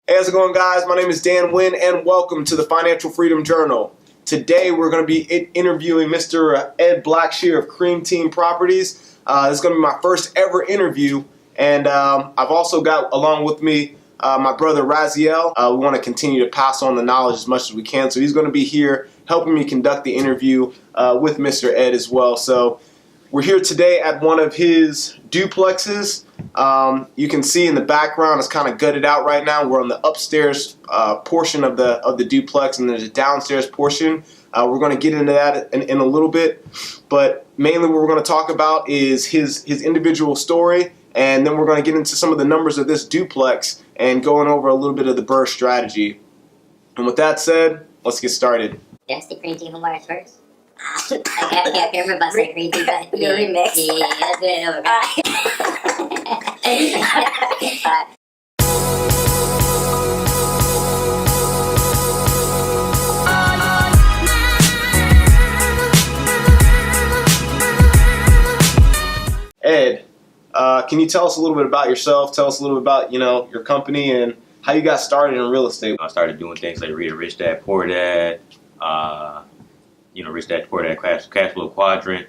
Hey, how's it going, guys? My name is Dan Wynn, and welcome to the Financial Freedom Journal. Today, we're going to be interviewing Mr. Ed BLACKSHEAR of Cream Team Properties. This is going to be my first ever interview, and I've also got along with me my brother Raziel. We want to continue to pass on the knowledge as much as we can, so he's going to be here helping me conduct the interview with Mr. Ed as well. So we're here today at one of his duplexes. You can see in the background it's kind of gutted out right now. We're on the upstairs portion of the duplex, and there's a downstairs portion. We're going to get into that in a little bit, but mainly what we're going to talk about is his individual story, and then we're going to get into some of the numbers of this duplex and going over a little bit of the BRRRR strategy. And with that said, let's get started. Yes, the Cream Team Homeowners first. I can't remember about the Cream Team, but Your remix. Yeah, let's do it over. Ed, can you tell us a little bit about yourself? Tell us a little bit about, your company and how you got started in real estate. I started doing things like reading Rich Dad Poor Dad, Rich Dad Poor Dad, CashFlow Quadrant.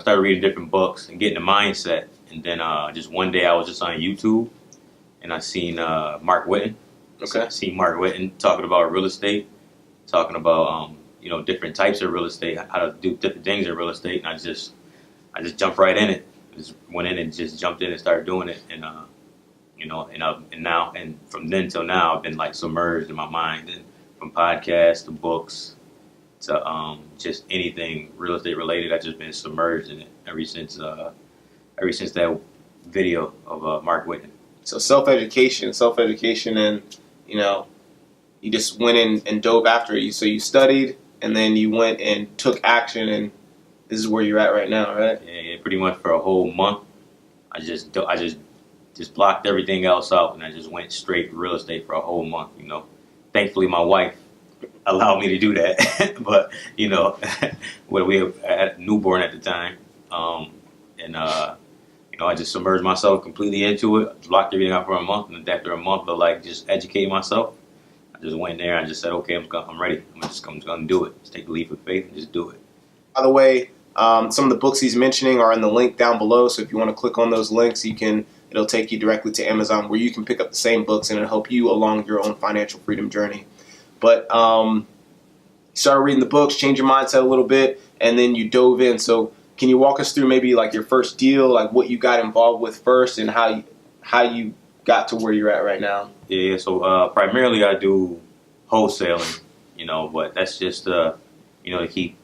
Started reading different books and getting the mindset. And then just one day I was just on YouTube and I seen Mark Whitten. Okay. I seen Mark Whitten talking about real estate, talking about different types of real estate, how to do different things in real estate, and I just jumped right in it. Just went in and just jumped in and started doing it, and and from then till now I've been like submerged in my mind, and from podcasts to books to just anything real estate related, I've just been submerged in it ever since that video of Mark Whitten. So self-education, and you just went in and dove after it. So you studied, and then you went and took action, and this is where you're at right now, right? Yeah, pretty much for a whole month. I just blocked everything else out, and I just went straight real estate for a whole month. Thankfully my wife allowed me to do that, but we had a newborn at the time, I just submerged myself completely into it, blocked everything out for a month, and after a month of just educating myself, I just went in there and just said, okay, I'm ready. I'm just going to do it. Just take the leap of faith and just do it. By the way, some of the books he's mentioning are in the link down below, so if you want to click on those links, it'll take you directly to Amazon, where you can pick up the same books, and it'll help you along your own financial freedom journey. But you started reading the books, changed your mindset a little bit, and then you dove in. So can you walk us through maybe your first deal, what you got involved with first, and how you got to where you're at right now? Yeah, so primarily I do wholesaling, but that's just to keep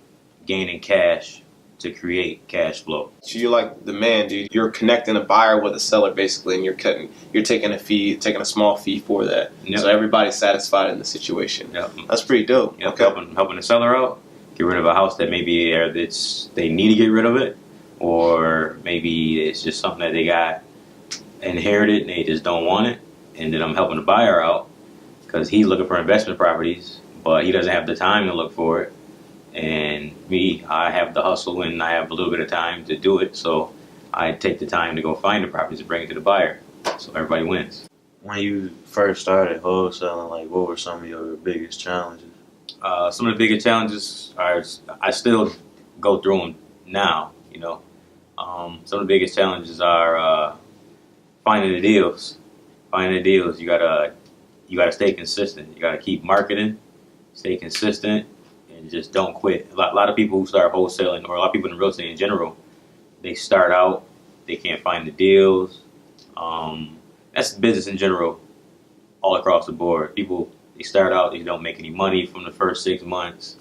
gaining cash to create cash flow. So you're like the man, dude. You're connecting a buyer with a seller basically, and you're taking a small fee for that. Yep. So everybody's satisfied in the situation. Yep. That's pretty dope. Yep. Okay. Helping the seller out, get rid of a house that maybe they need to get rid of it, or maybe it's just something that they got inherited and they just don't want it. And then I'm helping the buyer out because he's looking for investment properties, but he doesn't have the time to look for it. And me, I have the hustle and I have a little bit of time to do it, so I take the time to go find the properties and bring it to the buyer, so everybody wins. When you first started wholesaling, what were some of your biggest challenges? Some of the biggest challenges are, I still go through them now, Some of the biggest challenges are finding the deals. Finding the deals, you gotta stay consistent. You gotta keep marketing, stay consistent, and just don't quit. A lot of people who start wholesaling, or a lot of people in real estate in general, they start out, they can't find the deals. That's business in general, all across the board. People, they start out, they don't make any money from the first 6 months.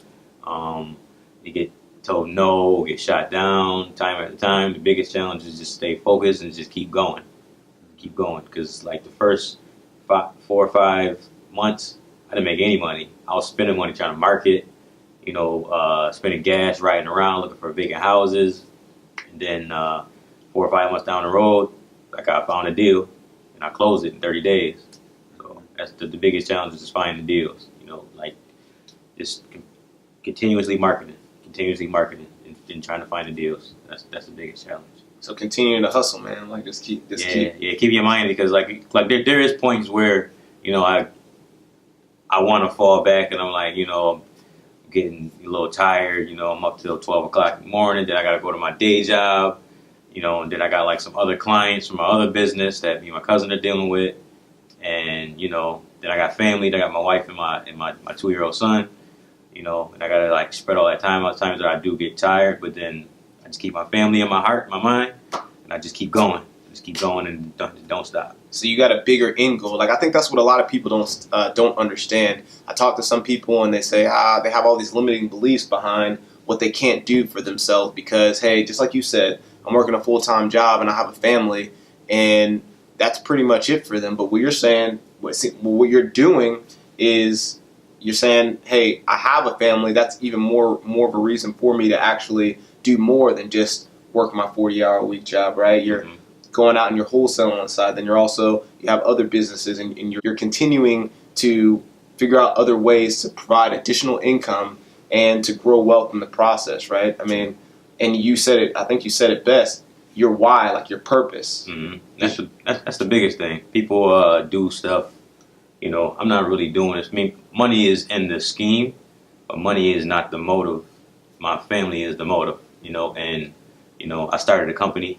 They get told no, get shot down time after time. The biggest challenge is just stay focused and just keep going. Keep going, because the first 4 or 5 months, I didn't make any money. I was spending money trying to market, spending gas, riding around, looking for vacant houses. And then 4 or 5 months down the road, I found a deal, and I closed it in 30 days. So that's the biggest challenge, is just finding the deals. Just continuously marketing, and trying to find the deals. That's the biggest challenge. So continuing to hustle, man. Keep keep your mind, because there is points where I I want to fall back, and I'm like, I'm getting a little tired. I'm up till 12 o'clock in the morning. Then I got to go to my day job. And then I got like some other clients from my other business that me and my cousin are dealing with, and then I got family. Then I got my wife and my 2-year-old son. And I gotta like spread all that time. A lot of times that I do get tired, but then I just keep my family in my heart, my mind, and I just keep going. Just keep going and don't stop. So you got a bigger end goal. Like I think that's what a lot of people don't understand. I talk to some people and they say they have all these limiting beliefs behind what they can't do for themselves because, hey, just like you said, I'm working a full-time job and I have a family, and that's pretty much it for them. But what you're saying, what you're doing is you're saying, hey, I have a family. That's even more of a reason for me to actually do more than just work my 40-hour-a-week job, right? You're going out and you're wholesaling on the side. Then you have other businesses, and you're continuing to figure out other ways to provide additional income and to grow wealth in the process, right? I mean, and you said it. I think you said it best. Your why, like your purpose. That's the biggest thing. People do stuff. I'm not really doing this. I mean, money is in the scheme, but money is not the motive. My family is the motive. And I started a company.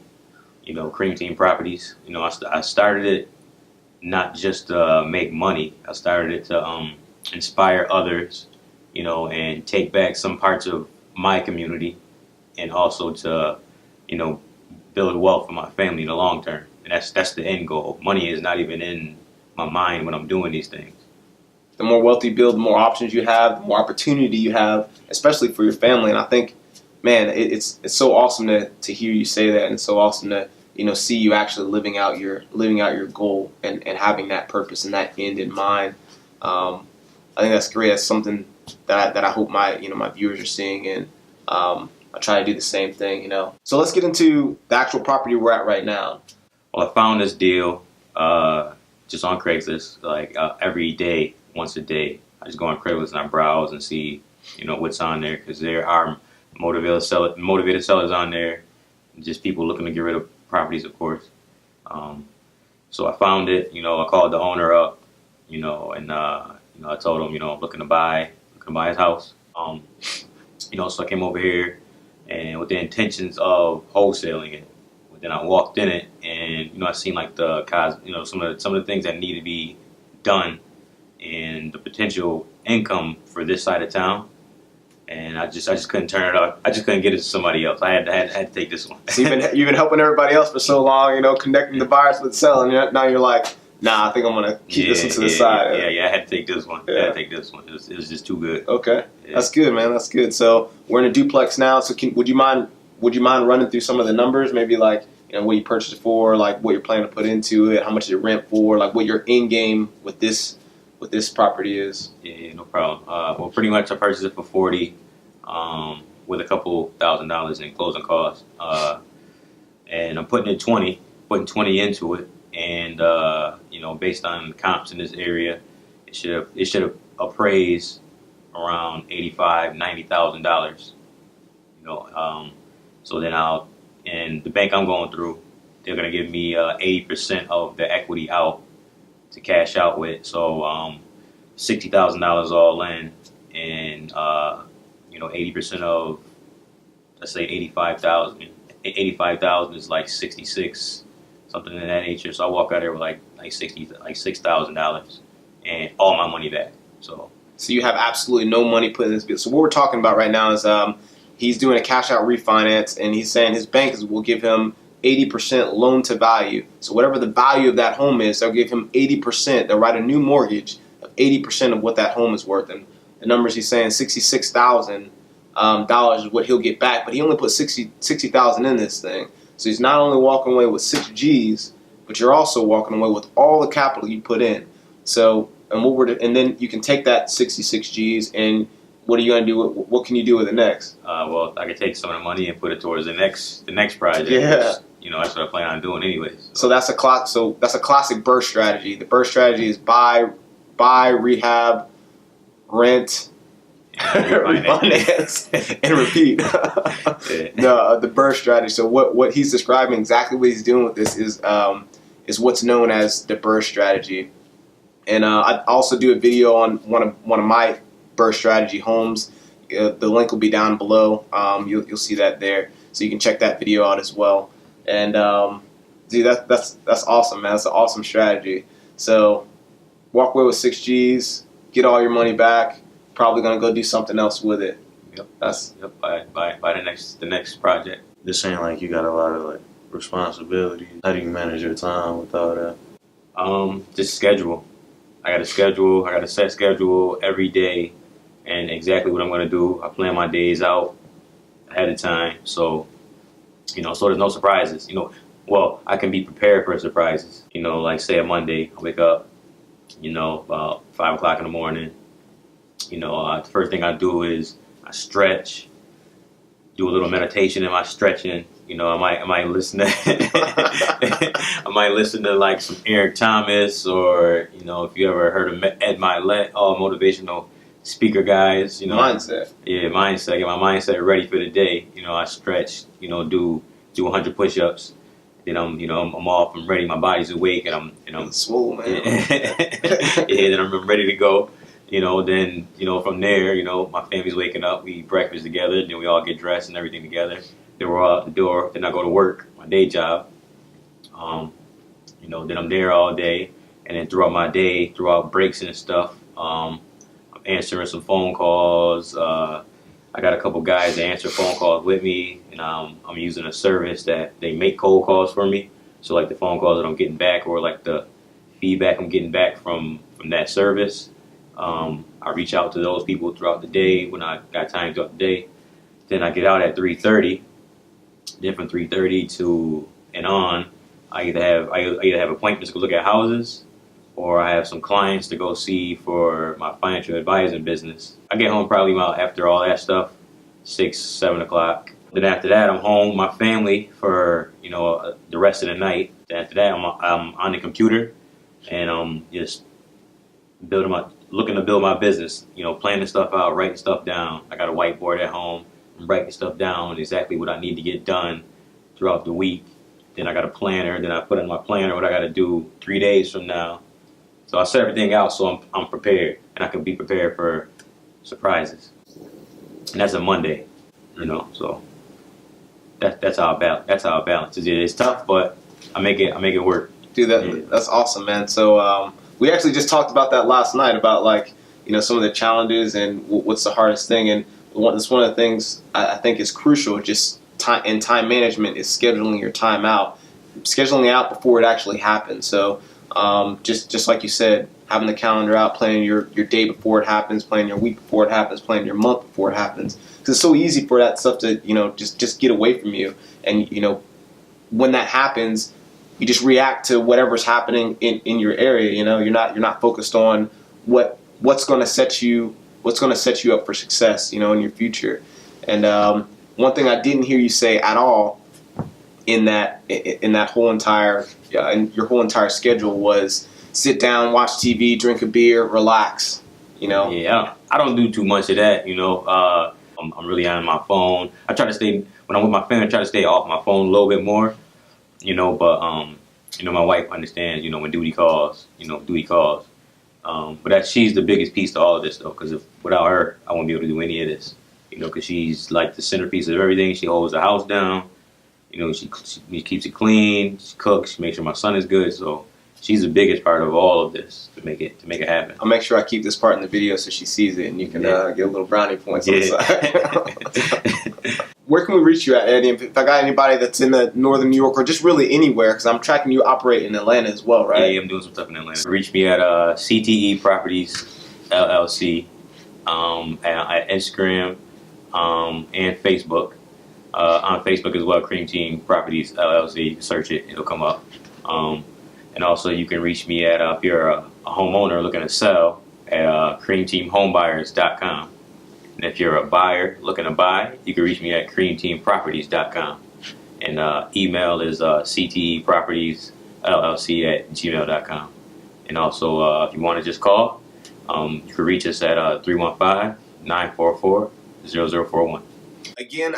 Cream Team Properties. I started it not just to make money. I started it to inspire others. And take back some parts of my community, and also to, build wealth for my family in the long term. And that's the end goal. Money is not even in my mind when I'm doing these things. The more wealth you build, the more options you have, the more opportunity you have, especially for your family. And I think, man, it's so awesome to hear you say that, and it's so awesome to see you actually living out your goal and having that purpose and that end in mind. I think that's great. That's something that I hope my viewers are seeing, and I try to do the same thing. So let's get into the actual property we're at right now. Well, I found this deal just on Craigslist. Like every day, once a day, I just go on Craigslist and I browse and see what's on there, because there are motivated sellers on there, just people looking to get rid of properties, of course. So I found it. I called the owner up, and I told him, I'm looking to buy his house. So I came over here and with the intentions of wholesaling it. But then I walked in it, and I seen like the some of the things that need to be done, and the potential income for this side of town. And I just couldn't turn it off. I just couldn't get it to somebody else. I had to take this one. So you've been helping everybody else for so long, connecting the buyers with selling. Now you're like, nah, I think I'm gonna keep this one to the side. Yeah, I had to take this one. Yeah. I had to take this one. It was just too good. Okay, yeah. That's good, man. That's good. So we're in a duplex now. So would you mind running through some of the numbers? Maybe like what you purchased it for, like what you're planning to put into it, how much it rent for, like what your end game with this property is. Yeah, no problem. Well, pretty much I purchased it for $40, with a couple $1,000s in closing costs, and I'm putting 20 into it. And based on comps in this area, it should have appraised around $85,000-$90,000. So then and the bank I'm going through, they're gonna give me 80% of the equity out to cash out with. So $60,000 all in, and 80% of, let's say 85,000. 85,000 is like 66. Something in that nature. So I walk out there with like $6,000 and all my money back. So you have absolutely no money put in this business. So what we're talking about right now is he's doing a cash out refinance, and he's saying his bank will give him 80% loan to value. So whatever the value of that home is, they'll give him 80%. They'll write a new mortgage of 80% of what that home is worth. And the numbers he's saying, $66,000 is what he'll get back. But he only put $60,000 in this thing. So he's not only walking away with 6 G's, but you're also walking away with all the capital you put in. So, and then you can take that 66 G's, and what are you going to do? What can you do with it next? Well, I could take some of the money and put it towards the next project. Yeah. Which, that's what I plan on doing anyways. So that's a classic burst strategy. The burst strategy is buy, rehab, rent, refinance, and repeat. The burst strategy. So what he's describing, exactly what he's doing with this is what's known as the burst strategy. And I also do a video on one of my burst strategy homes. The link will be down below. You'll see that there, so you can check that video out as well. And dude, that's awesome, man. That's an awesome strategy. So walk away with 6 G's, get all your money back. Probably gonna go do something else with it. Yep. That's By the next project. This ain't like you got a lot of like responsibilities. How do you manage your time with all that? Just schedule. I got a schedule. I got a set schedule every day, and exactly what I'm gonna do. I plan my days out ahead of time, so so there's no surprises. Well, I can be prepared for surprises. Like say a Monday, I wake up, about 5 o'clock in the morning. The first thing I do is I stretch, do a little meditation in my stretching. I might listen to I might listen to like some Eric Thomas, or if you ever heard of Ed Milet, all motivational speaker guys. mindset. Yeah, mindset. Get my mindset ready for the day. I stretch. Do 100 push-ups. Then I'm off. I'm ready. My body's awake, and I'm swole, man. Yeah, then I'm ready to go. Then from there, my family's waking up. We eat breakfast together. Then we all get dressed and everything together. Then we're all out the door. Then I go to work, my day job. Then I'm there all day, and then throughout my day, throughout breaks and stuff, I'm answering some phone calls. I got a couple guys that answer phone calls with me, and I'm using a service that they make cold calls for me. So like the phone calls that I'm getting back, or like the feedback I'm getting back from that service, I reach out to those people throughout the day when I got time throughout the day. Then I get out at 3:30. Then from 3:30 to and on, I either have appointments to go look at houses, or I have some clients to go see for my financial advising business. I get home probably about after all that stuff, 6, 7 o'clock. Then after that, I'm home with my family for the rest of the night. Then after that, I'm on the computer, and I'm just looking to build my business. Planning stuff out, writing stuff down. I got a whiteboard at home. I'm writing stuff down, exactly what I need to get done throughout the week. Then I got a planner. Then I put in my planner what I got to do 3 days from now. So I set everything out so I'm prepared, and I can be prepared for surprises. And that's a Monday, So that's how I balance. It's tough, but I make it work. Dude, that's awesome, man. So we actually just talked about that last night, about some of the challenges and what's the hardest thing. And it's one of the things I think is crucial, just time management, is scheduling your time out, scheduling it out before it actually happens. So just like you said, having the calendar out, planning your day before it happens, planning your week before it happens, planning your month before it happens. Because it's so easy for that stuff to just get away from you. And when that happens, you just react to whatever's happening in your area. You're not focused on what's going to set you up for success, in your future. And one thing I didn't hear you say at all in that whole entire in your whole entire schedule was sit down, watch TV, drink a beer, relax. Yeah, I don't do too much of that. I'm really on my phone. I try to stay, when I'm with my family, I try to stay off my phone a little bit more. But my wife understands. When duty calls, duty calls. But she's the biggest piece to all of this, though, because without her, I won't be able to do any of this. Because she's like the centerpiece of everything. She holds the house down. She keeps it clean. She cooks. She makes sure my son is good. So she's the biggest part of all of this to make it happen. I'll make sure I keep this part in the video so she sees it, and you can get a little brownie points on the side. Where can we reach you at, Eddie? If I got anybody that's in the northern New York, or just really anywhere, because I'm tracking you operate in Atlanta as well, right? Yeah, I'm doing some stuff in Atlanta. Reach me at CTE Properties LLC at Instagram and Facebook. On Facebook as well, Cream Team Properties LLC. You can search it; it'll come up. And also, you can reach me at if you're a homeowner looking to sell, at creamteamhomebuyers.com. And if you're a buyer looking to buy, you can reach me at creamteamproperties.com. And email is ctepropertiesllc@gmail.com. And also, if you want to just call, you can reach us at 315-944-0041. Again,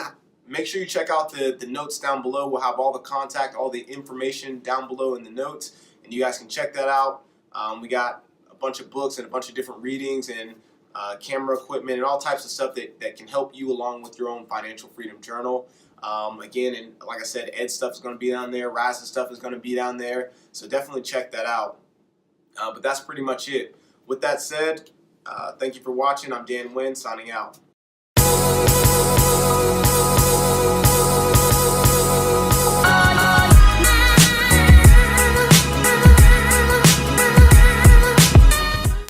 make sure you check out the notes down below. We'll have all the contact, all the information down below in the notes, and you guys can check that out. We got a bunch of books and a bunch of different readings and camera equipment and all types of stuff that can help you along with your own financial freedom journal. Again, and like I said, Ed's stuff is going to be down there. Raz's stuff is going to be down there. So definitely check that out. But that's pretty much it. With that said, thank you for watching. I'm Dan Wynn, signing out.